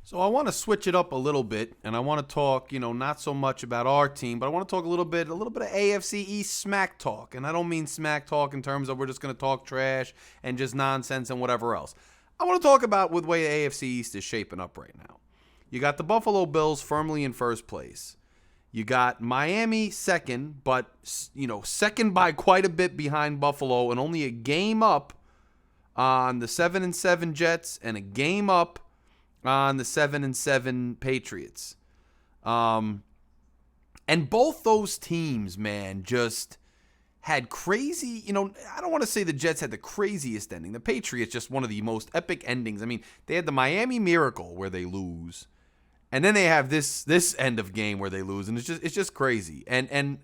So I want to switch it up a little bit, and I want to talk, not so much about our team, but I want to talk a little bit of AFC East smack talk. And I don't mean smack talk in terms of we're just going to talk trash and just nonsense and whatever else. I want to talk about with the way AFC East is shaping up right now. You got the Buffalo Bills firmly in first place. You got Miami second, but second by quite a bit behind Buffalo, and only a game up on the 7-7 Jets and a game up on the 7-7 Patriots. And both those teams, man, just had crazy, I don't want to say the Jets had the craziest ending. The Patriots just one of the most epic endings. I mean, they had the Miami Miracle where they lose. And then they have this end of game where they lose, and it's just crazy. And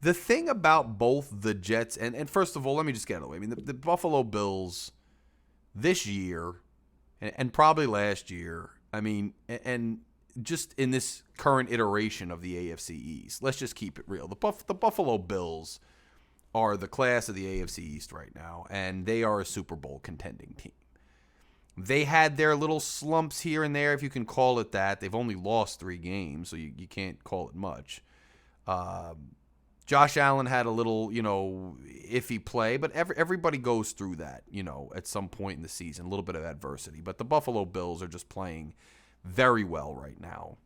the thing about both the Jets and first of all, let me just get out of the way. I mean, the Buffalo Bills this year and probably last year, I mean, and just in this current iteration of the AFC East, let's just keep it real. The Buffalo Bills are the class of the AFC East right now, and they are a Super Bowl contending team. They had their little slumps here and there, if you can call it that. They've only lost 3 games, so you can't call it much. Josh Allen had a little, iffy play, but everybody goes through that, at some point in the season, a little bit of adversity. But the Buffalo Bills are just playing very well right now.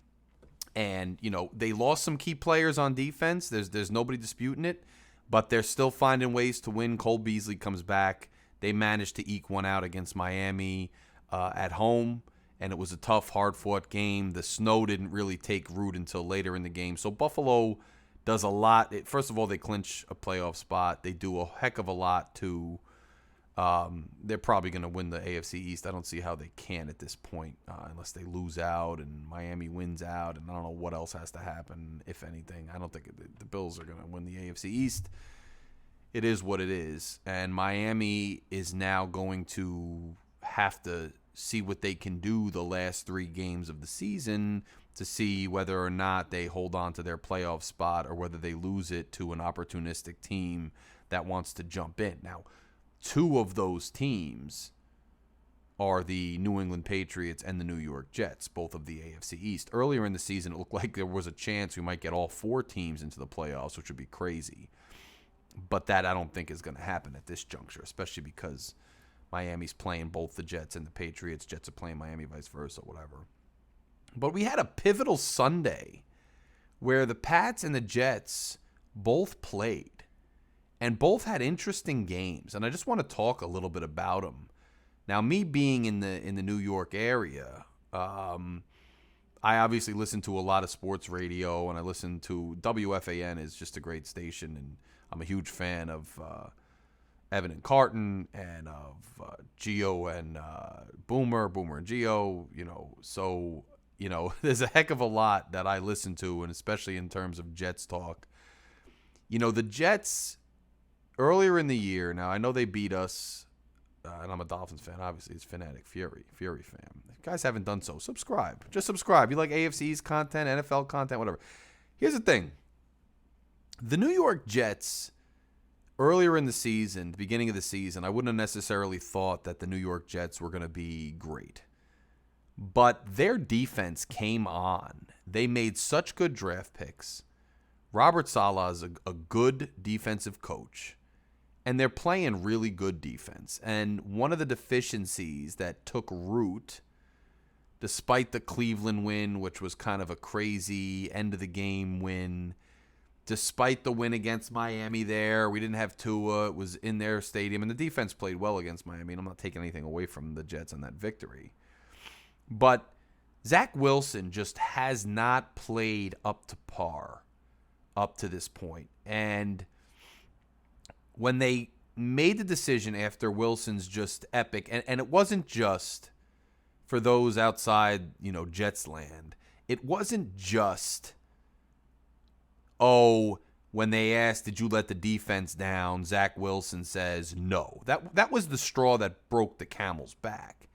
And, they lost some key players on defense. There's nobody disputing it, but they're still finding ways to win. Cole Beasley comes back. They managed to eke one out against Miami at home, and it was a tough, hard-fought game. The snow didn't really take root until later in the game. So Buffalo does a lot. First of all, they clinch a playoff spot. They do a heck of a lot to they're probably going to win the AFC East. I don't see how they can at this point unless they lose out and Miami wins out, and I don't know what else has to happen, if anything. I don't think the Bills are going to win the AFC East. It is what it is, and Miami is now going to have to see what they can do the last 3 games of the season to see whether or not they hold on to their playoff spot or whether they lose it to an opportunistic team that wants to jump in. Now, 2 of those teams are the New England Patriots and the New York Jets, both of the AFC East. Earlier in the season, it looked like there was a chance we might get all 4 teams into the playoffs, which would be crazy. But that I don't think is going to happen at this juncture, especially because Miami's playing both the Jets and the Patriots. Jets are playing Miami, vice versa, whatever. But we had a pivotal Sunday where the Pats and the Jets both played and both had interesting games. And I just want to talk a little bit about them. Now, me being in the New York area, I obviously listen to a lot of sports radio, and I listen to WFAN is just a great station, and I'm a huge fan of Evan and Carton and of Gio and Boomer and Gio, so, there's a heck of a lot that I listen to, and especially in terms of Jets talk. The Jets, earlier in the year, now I know they beat us, and I'm a Dolphins fan, obviously. It's Phin-Addict, Fury fan. If you guys haven't done so, subscribe. Just subscribe. You like AFC's content, NFL content, whatever. Here's the thing. The New York Jets, earlier in the season, the beginning of the season, I wouldn't have necessarily thought that the New York Jets were going to be great. But their defense came on. They made such good draft picks. Robert Saleh is a good defensive coach, and they're playing really good defense. And one of the deficiencies that took root, despite the Cleveland win, which was kind of a crazy end-of-the-game win, despite the win against Miami there, we didn't have Tua. It was in their stadium, and the defense played well against Miami, and I'm not taking anything away from the Jets on that victory. But Zach Wilson just has not played up to par up to this point. And when they made the decision after Wilson's just epic, and it wasn't just for those outside, Jets land, it wasn't just, when they asked, did you let the defense down, Zach Wilson says no. That was the straw that broke the camel's back.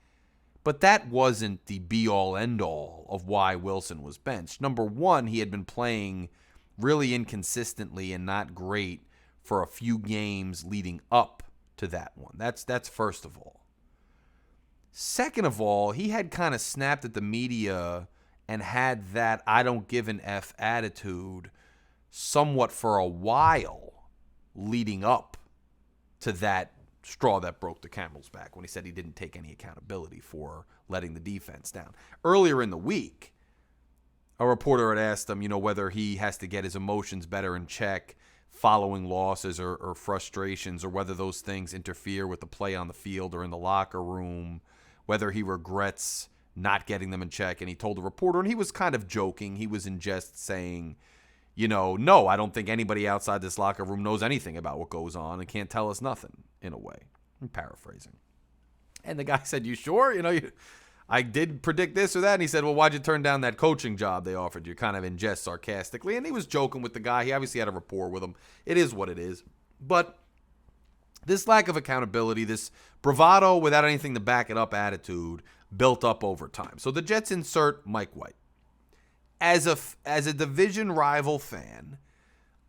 But that wasn't the be-all, end-all of why Wilson was benched. Number one, he had been playing really inconsistently and not great for a few games leading up to that one. That's first of all. Second of all, he had kind of snapped at the media and had that I don't give an F attitude somewhat for a while leading up to that straw that broke the camel's back when he said he didn't take any accountability for letting the defense down. Earlier in the week, a reporter had asked him, whether he has to get his emotions better in check following losses or frustrations, or whether those things interfere with the play on the field or in the locker room, whether he regrets not getting them in check. And he told the reporter, and he was kind of joking, he was in jest saying, no, I don't think anybody outside this locker room knows anything about what goes on and can't tell us nothing, in a way. I'm paraphrasing. And the guy said, you sure? I did predict this or that. And he said, well, why'd you turn down that coaching job they offered you? Kind of in jest, sarcastically. And he was joking with the guy. He obviously had a rapport with him. It is what it is. But this lack of accountability, this bravado without anything to back it up attitude built up over time. So the Jets insert Mike White. As a division rival fan,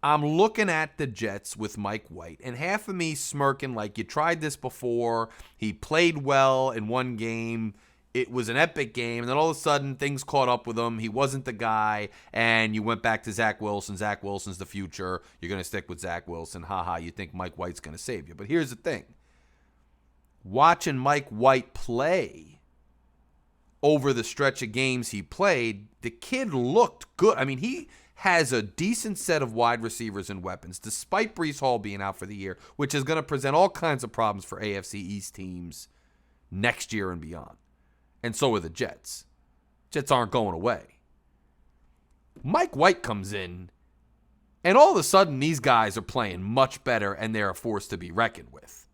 I'm looking at the Jets with Mike White, and half of me smirking like, you tried this before. He played well in one game. It was an epic game, and then all of a sudden things caught up with him. He wasn't the guy, and you went back to Zach Wilson. Zach Wilson's the future. You're going to stick with Zach Wilson. Ha, you think Mike White's going to save you. But here's the thing. Watching Mike White play over the stretch of games he played, the kid looked good. I mean, he has a decent set of wide receivers and weapons, despite Breece Hall being out for the year, which is going to present all kinds of problems for AFC East teams next year and beyond. And so are the Jets. Jets aren't going away. Mike White comes in, and all of a sudden these guys are playing much better, and they're a force to be reckoned with.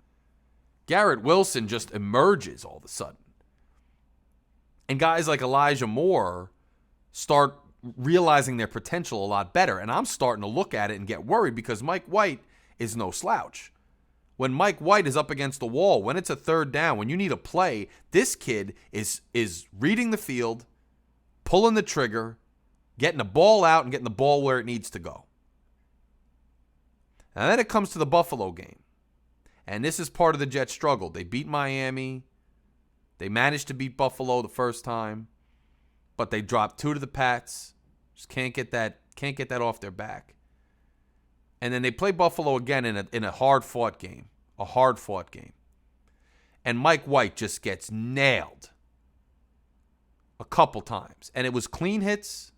Garrett Wilson just emerges all of a sudden. And guys like Elijah Moore start realizing their potential a lot better. And I'm starting to look at it and get worried because Mike White is no slouch. When Mike White is up against the wall, when it's a third down, when you need a play, this kid is reading the field, pulling the trigger, getting the ball out and getting the ball where it needs to go. And then it comes to the Buffalo game. And this is part of the Jets' struggle. They beat Miami. They managed to beat Buffalo the first time, but they dropped 2 to the Pats. Just can't get that off their back. And then they play Buffalo again in a hard-fought game, And Mike White just gets nailed a couple times. And it was clean hits.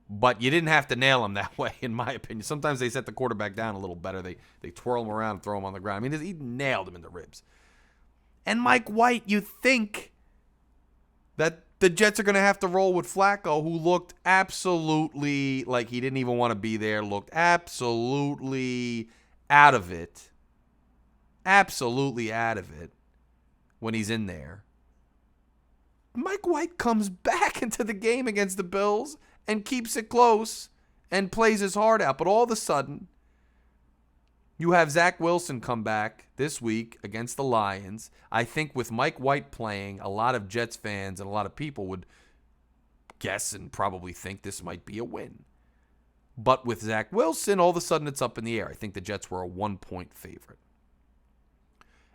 But you didn't have to nail him that way, in my opinion. Sometimes they set the quarterback down a little better. They twirl him around and throw him on the ground. I mean, he nailed him in the ribs. And Mike White, you think that the Jets are going to have to roll with Flacco, who looked absolutely like he didn't even want to be there, looked absolutely out of it. Absolutely out of it when he's in there. Mike White comes back into the game against the Bills and keeps it close and plays his heart out. But all of a sudden, you have Zach Wilson come back this week against the Lions. I think with Mike White playing, a lot of Jets fans and a lot of people would guess and probably think this might be a win. But with Zach Wilson, all of a sudden it's up in the air. I think the Jets were a 1-point favorite.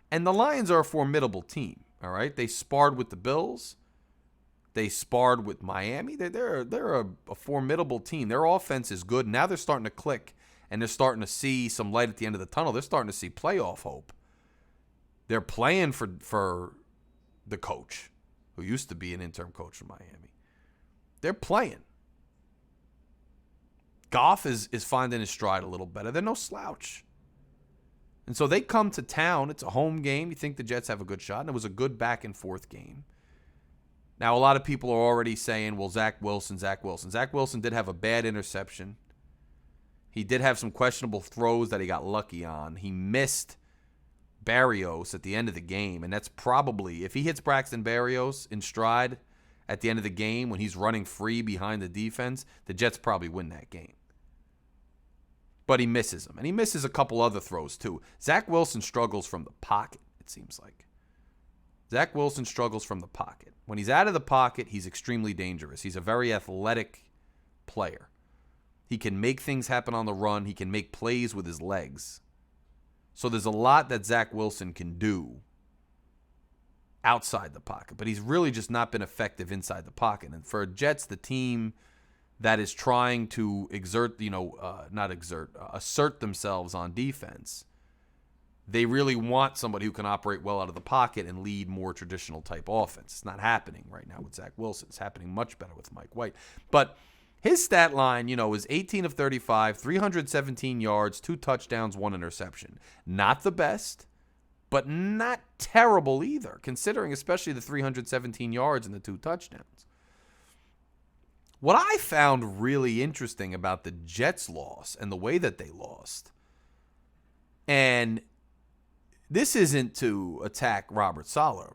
And the Lions are a formidable team, all right? They sparred with the Bills. They sparred with Miami. They're a formidable team. Their offense is good. Now they're starting to click, and they're starting to see some light at the end of the tunnel. They're starting to see playoff hope. They're playing for the coach, who used to be an interim coach for Miami. They're playing. Goff is finding his stride a little better. They're no slouch. And so they come to town. It's a home game. You think the Jets have a good shot, and it was a good back-and-forth game. Now, a lot of people are already saying, well, Zach Wilson. Zach Wilson did have a bad interception. He did have some questionable throws that he got lucky on. He missed Berrios at the end of the game, and that's probably, if he hits Braxton Berrios in stride at the end of the game when he's running free behind the defense, the Jets probably win that game. But he misses him, and he misses a couple other throws too. Zach Wilson struggles from the pocket, it seems like. Zach Wilson struggles from the pocket. When he's out of the pocket, he's extremely dangerous. He's a very athletic player. He can make things happen on the run. He can make plays with his legs. So there's a lot that Zach Wilson can do outside the pocket, but he's really just not been effective inside the pocket. And for Jets, the team that is trying to assert themselves on defense, they really want somebody who can operate well out of the pocket and lead more traditional type offense. It's not happening right now with Zach Wilson. It's happening much better with Mike White. But his stat line, is 18 of 35, 317 yards, 2 touchdowns, 1 interception. Not the best, but not terrible either, considering especially the 317 yards and the 2 touchdowns. What I found really interesting about the Jets' loss and the way that they lost, and this isn't to attack Robert Saleh,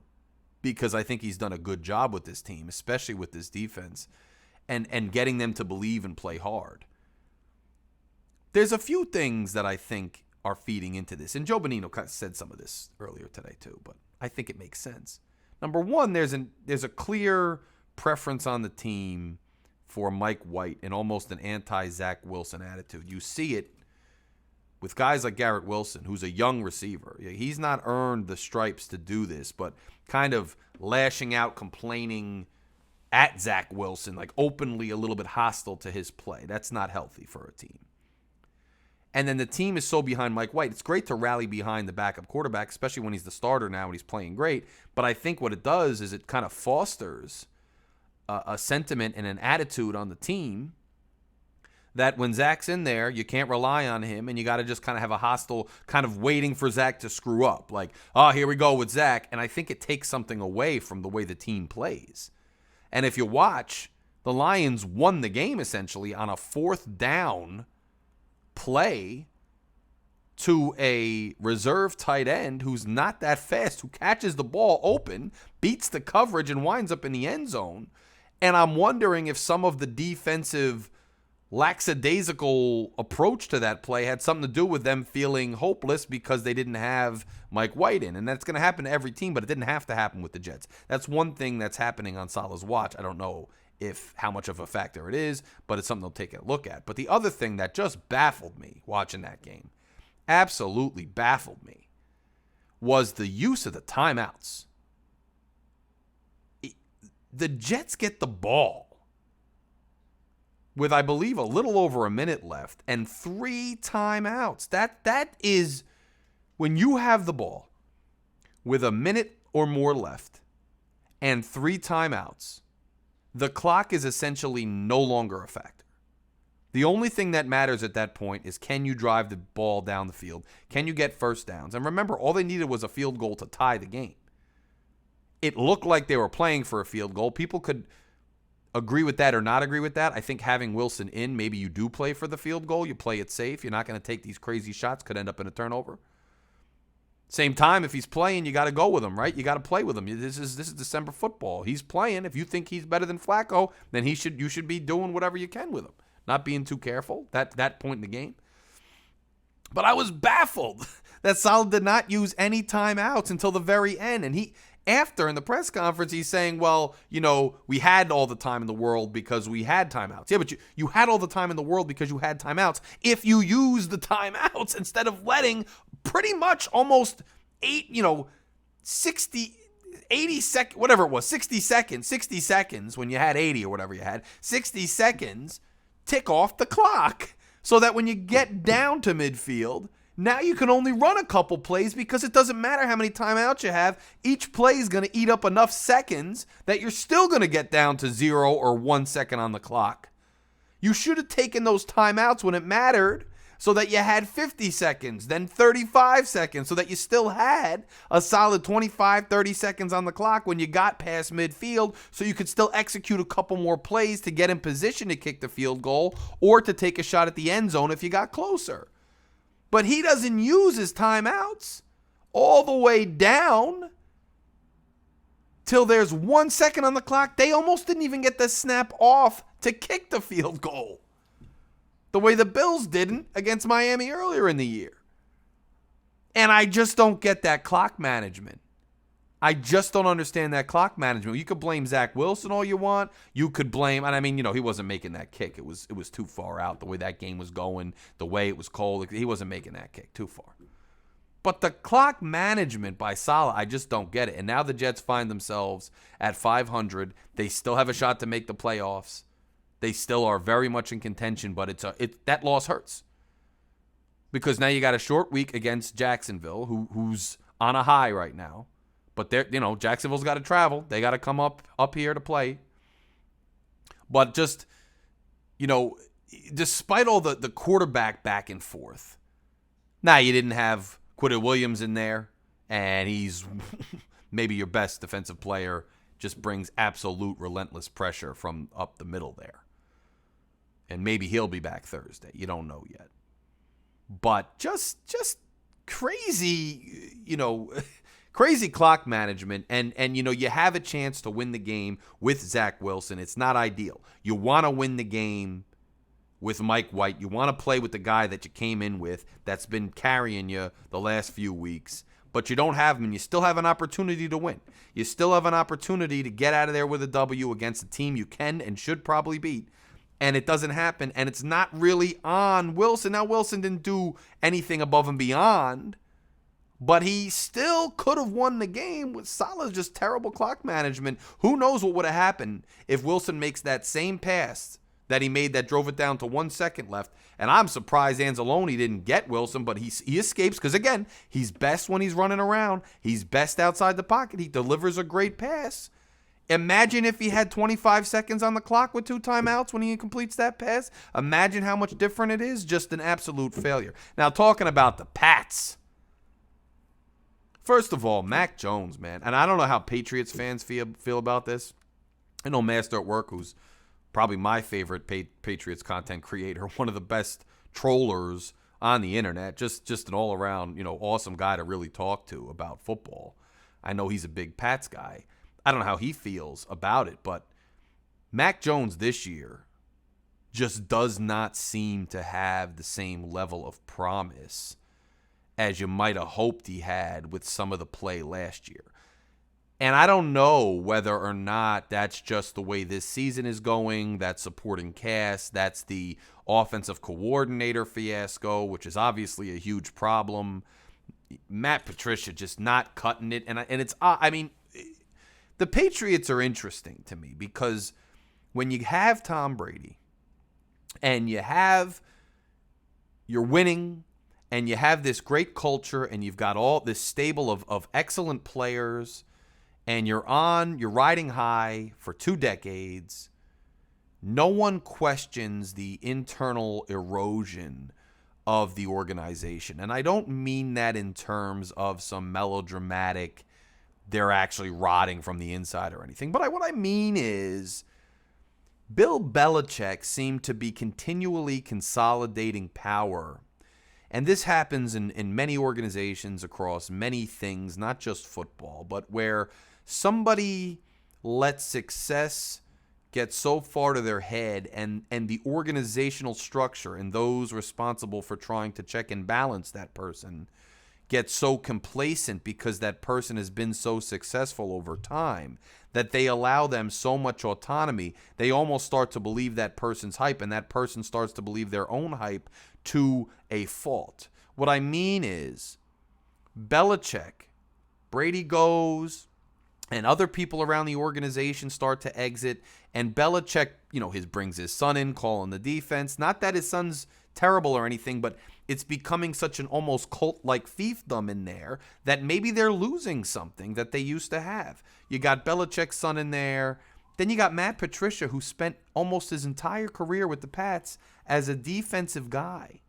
because I think he's done a good job with this team, especially with this defense, and getting them to believe and play hard. There's a few things that I think are feeding into this. And Joe Bonino said some of this earlier today too, but I think it makes sense. Number one, there's a clear preference on the team for Mike White and almost an anti-Zach Wilson attitude. You see it with guys like Garrett Wilson, who's a young receiver. He's not earned the stripes to do this, but kind of lashing out, complaining at Zach Wilson, like openly a little bit hostile to his play. That's not healthy for a team. And then the team is so behind Mike White. It's great to rally behind the backup quarterback, especially when he's the starter now and he's playing great. But I think what it does is it kind of fosters a sentiment and an attitude on the team that when Zach's in there, you can't rely on him, and you got to just kind of have a hostile kind of waiting for Zach to screw up. Like, oh, here we go with Zach. And I think it takes something away from the way the team plays. And if you watch, the Lions won the game essentially on a 4th down play to a reserve tight end who's not that fast, who catches the ball open, beats the coverage, and winds up in the end zone. And I'm wondering if some of the defensive lackadaisical approach to that play had something to do with them feeling hopeless because they didn't have Mike White in. And that's going to happen to every team, but it didn't have to happen with the Jets. That's one thing that's happening on Saleh's watch. I don't know how much of a factor it is, but it's something they'll take a look at. But the other thing that just baffled me watching that game, absolutely baffled me, was the use of the timeouts. The Jets get the ball with, I believe, a little over a minute left and 3 timeouts. That is, when you have the ball with a minute or more left and 3 timeouts, the clock is essentially no longer a factor. The only thing that matters at that point is, can you drive the ball down the field? Can you get first downs? And remember, all they needed was a field goal to tie the game. It looked like they were playing for a field goal. People could agree with that or not agree with that. I think having Wilson in, maybe you do play for the field goal. You play it safe. You're not going to take these crazy shots. Could end up in a turnover. Same time, if he's playing, you got to go with him, right? You got to play with him. This is December football. He's playing. If you think he's better than Flacco, then you should be doing whatever you can with him, not being too careful. That point in the game. But I was baffled that Saleh did not use any timeouts until the very end, and after in the press conference, he's saying, well, we had all the time in the world because we had timeouts. Yeah, but you had all the time in the world because you had timeouts. If you use the timeouts instead of letting pretty much almost 60 seconds, whatever it was, 60 seconds when you had 80 or whatever you had, 60 seconds tick off the clock so that when you get down to midfield, now you can only run a couple plays because it doesn't matter how many timeouts you have. Each play is going to eat up enough seconds that you're still going to get down to 0 or 1 second on the clock. You should have taken those timeouts when it mattered so that you had 50 seconds, then 35 seconds, so that you still had a solid 25, 30 seconds on the clock when you got past midfield, so you could still execute a couple more plays to get in position to kick the field goal or to take a shot at the end zone if you got closer. But he doesn't use his timeouts all the way down till there's 1 second on the clock. They almost didn't even get the snap off to kick the field goal, the way the Bills didn't against Miami earlier in the year. And I just don't get that clock management. I just don't understand that clock management. You could blame Zach Wilson all you want. You could blame, and I mean, he wasn't making that kick. It was too far out, the way that game was going, the way it was cold. He wasn't making that kick, too far. But the clock management by Saleh, I just don't get it. And now the Jets find themselves at 500. They still have a shot to make the playoffs. They still are very much in contention, but that loss hurts. Because now you got a short week against Jacksonville, who's on a high right now. But Jacksonville's got to travel. They got to come up here to play. But just, despite all the quarterback back and forth, now you didn't have Quinnen Williams in there, and he's maybe your best defensive player, just brings absolute relentless pressure from up the middle there. And maybe he'll be back Thursday. You don't know yet. But just crazy, crazy clock management. And you have a chance to win the game with Zach Wilson. It's not ideal. You want to win the game with Mike White. You want to play with the guy that you came in with that's been carrying you the last few weeks. But you don't have him, and you still have an opportunity to win. You still have an opportunity to get out of there with a W against a team you can and should probably beat. And it doesn't happen, and it's not really on Wilson. Now, Wilson didn't do anything above and beyond, but he still could have won the game with Saleh's just terrible clock management. Who knows what would have happened if Wilson makes that same pass that he made that drove it down to 1 second left. And I'm surprised Anzalone didn't get Wilson, but he escapes because, again, he's best when he's running around. He's best outside the pocket. He delivers a great pass. Imagine if he had 25 seconds on the clock with 2 timeouts when he completes that pass. Imagine how much different it is. Just an absolute failure. Now, talking about the Pats. First of all, Mac Jones, man. And I don't know how Patriots fans feel about this. I know Master at Work, who's probably my favorite Patriots content creator, one of the best trollers on the internet, just an all-around, awesome guy to really talk to about football. I know he's a big Pats guy. I don't know how he feels about it, but Mac Jones this year just does not seem to have the same level of promise as you might have hoped he had with some of the play last year. And I don't know whether or not that's just the way this season is going, that supporting cast, that's the offensive coordinator fiasco, which is obviously a huge problem. Matt Patricia just not cutting it. And it's, the Patriots are interesting to me because when you have Tom Brady and you're winning and you have this great culture and you've got all this stable of excellent players and you're riding high for 2 decades, no one questions the internal erosion of the organization. And I don't mean that in terms of some melodramatic, they're actually rotting from the inside or anything. But what I mean is Bill Belichick seemed to be continually consolidating power. And this happens in many organizations across many things, not just football, but where somebody lets success get so far to their head and the organizational structure and those responsible for trying to check and balance that person get so complacent because that person has been so successful over time that they allow them so much autonomy. They almost start to believe that person's hype, and that person starts to believe their own hype to a fault. What I mean is Belichick, Brady goes, and other people around the organization start to exit, and Belichick, brings his son in, calling the defense. Not that his son's terrible or anything, but it's becoming such an almost cult-like fiefdom in there that maybe they're losing something that they used to have. You got Belichick's son in there. Then you got Matt Patricia, who spent almost his entire career with the Pats as a defensive guy.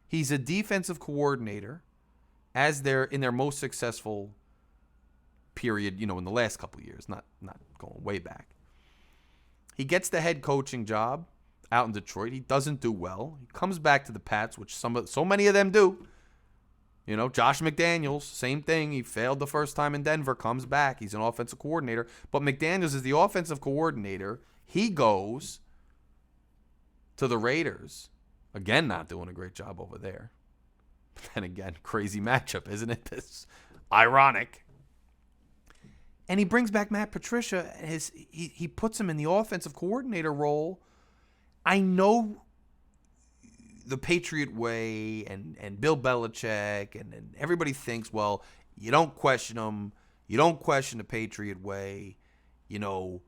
He's a defensive coordinator as in their most successful period, in the last couple of years, not going way back. He gets the head coaching job out in Detroit. He doesn't do well. He comes back to the Pats, which so many of them do. Josh McDaniels, same thing. He failed the first time in Denver, comes back. He's an offensive coordinator. But McDaniels is the offensive coordinator. He goes to the Raiders. Again, not doing a great job over there. But then again, crazy matchup, isn't it? This ironic. And he brings back Matt Patricia. He puts him in the offensive coordinator role. I know the Patriot way and Bill Belichick and everybody thinks, well, you don't question him. You don't question the Patriot way. You know,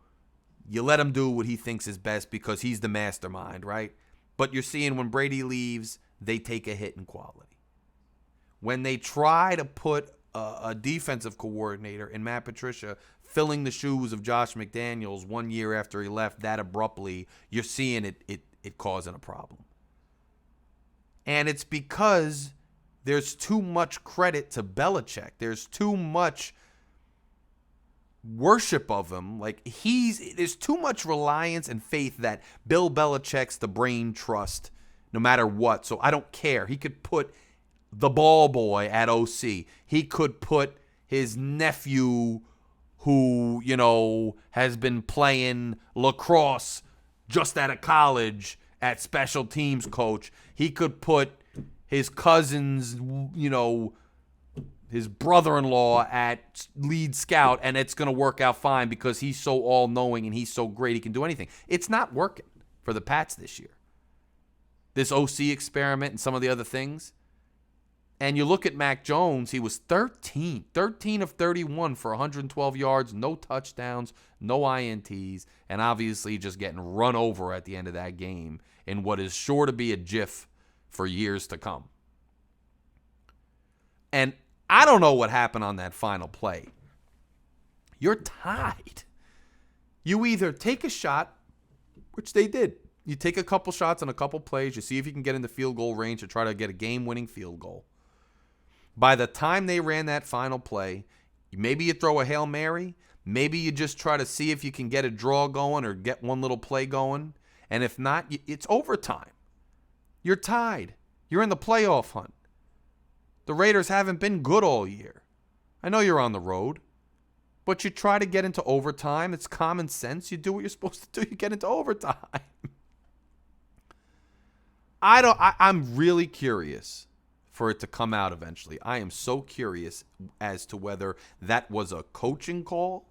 you let him do what he thinks is best because he's the mastermind, right? But you're seeing when Brady leaves, they take a hit in quality. When they try to put a defensive coordinator in Matt Patricia filling the shoes of Josh McDaniels 1 year after he left that abruptly, you're seeing it causing a problem. And it's because there's too much credit to Belichick. There's too much worship of him. Like there's too much reliance and faith that Bill Belichick's the brain trust no matter what. So I don't care. He could put the ball boy at OC. He could put his nephew who, you know, has been playing lacrosse just out of college at special teams coach. He could put his cousin's, you know, his brother-in-law at lead scout, and it's going to work out fine because he's so all-knowing and he's so great he can do anything. It's not working for the Pats this year. This OC experiment and some of the other things. And you look at Mac Jones, he was 13 of 31 for 112 yards, no touchdowns, no INTs, and obviously just getting run over at the end of that game in what is sure to be a GIF for years to come. And I don't know what happened on that final play. You're tied. You either take a shot, which they did. You take a couple shots on a couple plays. You see if you can get in the field goal range to try to get a game-winning field goal. By the time they ran that final play, maybe you throw a Hail Mary. Maybe you just try to see if you can get a draw going or get one little play going. And if not, it's overtime. You're tied. You're in the playoff hunt. The Raiders haven't been good all year. I know you're on the road, but you try to get into overtime. It's common sense. You do what you're supposed to do. You get into overtime. I'm really curious for it to come out eventually. I am so curious as to whether that was a coaching call,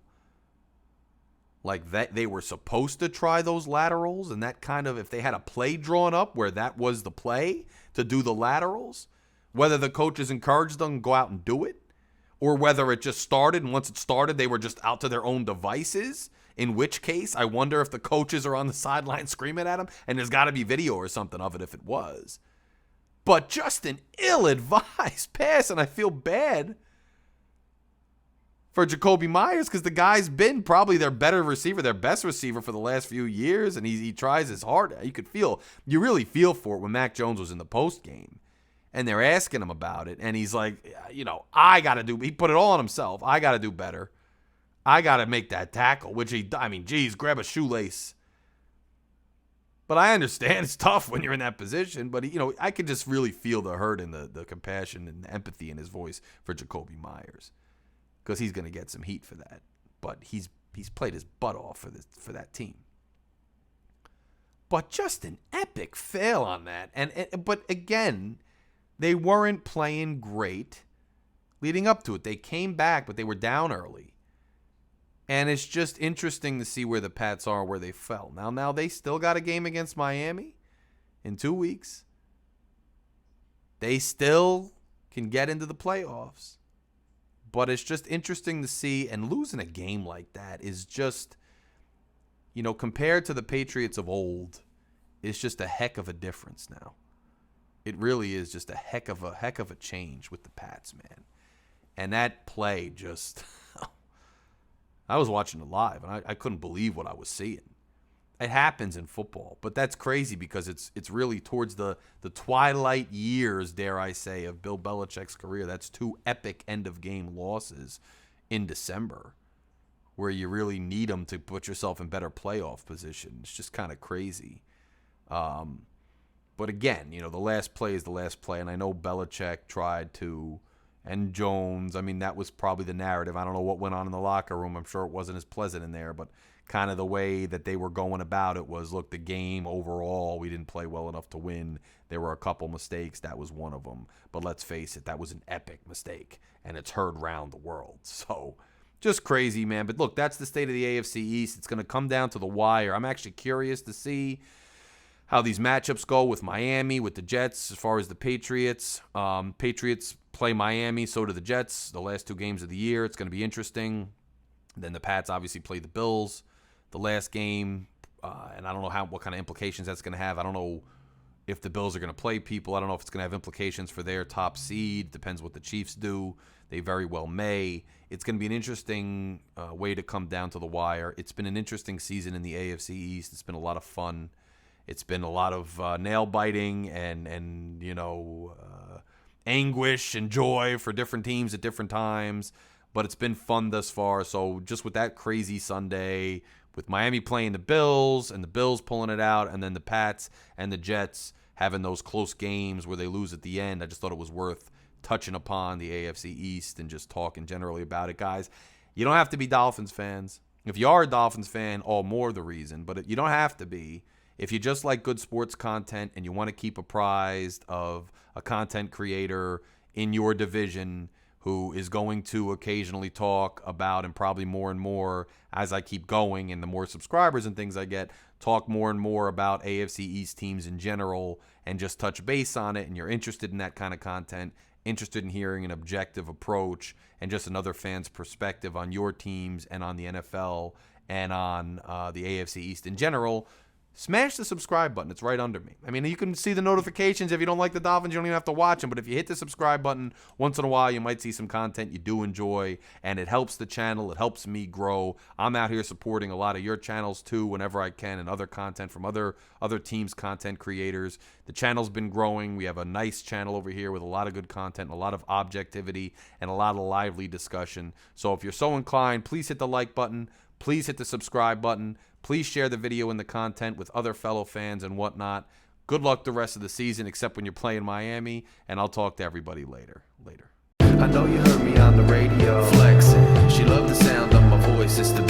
like that they were supposed to try those laterals, and that kind of, if they had a play drawn up where that was the play to do the laterals, whether the coaches encouraged them to go out and do it, or whether it just started, and once it started, they were just out to their own devices, in which case I wonder if the coaches are on the sideline screaming at them, and there's got to be video or something of it if it was. But just an ill-advised pass, and I feel bad for Jacoby Myers because the guy's been probably their better receiver, their best receiver for the last few years, and he tries his hard. You really feel for it when Mac Jones was in the post game, and they're asking him about it, and he's like, you know, he put it all on himself. I got to do better. I got to make that tackle, grab a shoelace. But I understand it's tough when you're in that position. But, you know, I could just really feel the hurt and the compassion and the empathy in his voice for Jacoby Myers. Because he's going to get some heat for that. But he's played his butt off for that team. But just an epic fail on that. But again, they weren't playing great leading up to it. They came back, but they were down early. And it's just interesting to see where the Pats are, where they fell. Now they still got a game against Miami in 2 weeks. They still can get into the playoffs. But it's just interesting to see, and losing a game like that is just, you know, compared to the Patriots of old, it's just a heck of a difference now. It really is just a heck of a change with the Pats, man. And that play just... I was watching it live, and I couldn't believe what I was seeing. It happens in football, but that's crazy because it's really towards the twilight years, dare I say, of Bill Belichick's career. That's 2 epic end-of-game losses in December where you really need them to put yourself in better playoff position. It's just kind of crazy. But again, you know, the last play is the last play, and I know Belichick tried to... And Jones, I mean, that was probably the narrative. I don't know what went on in the locker room. I'm sure it wasn't as pleasant in there, but kind of the way that they were going about it was, look, the game overall, we didn't play well enough to win. There were a couple mistakes. That was one of them. But let's face it, that was an epic mistake, and it's heard round the world. So just crazy, man. But look, that's the state of the AFC East. It's going to come down to the wire. I'm actually curious to see how these matchups go with Miami, with the Jets, as far as the Patriots. Patriots play Miami, so do the Jets, the last 2 games of the year. It's going to be interesting. Then the Pats obviously play the Bills the last game, and I don't know what kind of implications that's going to have. I don't know if the Bills are going to play people. I don't know if it's going to have implications for their top seed. Depends what the Chiefs do. They very well may. It's going to be an interesting way to come down to the wire. It's been an interesting season in the AFC East. It's been a lot of fun. It's been a lot of nail-biting and anguish and joy for different teams at different times. But it's been fun thus far. So just with that crazy Sunday, with Miami playing the Bills and the Bills pulling it out, and then the Pats and the Jets having those close games where they lose at the end, I just thought it was worth touching upon the AFC East and just talking generally about it. Guys, you don't have to be Dolphins fans. If you are a Dolphins fan, all more the reason. But you don't have to be. If you just like good sports content and you want to keep apprised of a content creator in your division who is going to occasionally talk about, and probably more and more as I keep going and the more subscribers and things I get, talk more and more about AFC East teams in general and just touch base on it, and you're interested in that kind of content, interested in hearing an objective approach and just another fan's perspective on your teams and on the NFL and on the AFC East in general, smash the subscribe button. It's right under me. I mean, you can see the notifications. If you don't like the Dolphins, you don't even have to watch them. But if you hit the subscribe button once in a while, you might see some content you do enjoy, and it helps the channel. It helps me grow. I'm out here supporting a lot of your channels too whenever I can, and other content from other teams' content creators. The channel's been growing. We have a nice channel over here with a lot of good content, and a lot of objectivity, and a lot of lively discussion. So if you're so inclined, please hit the like button. Please hit the subscribe button. Please share the video and the content with other fellow fans and whatnot. Good luck the rest of the season, except when you're playing Miami, and I'll talk to everybody later. I know you heard me on the radio flexing. She loved the sound of my voice. It's the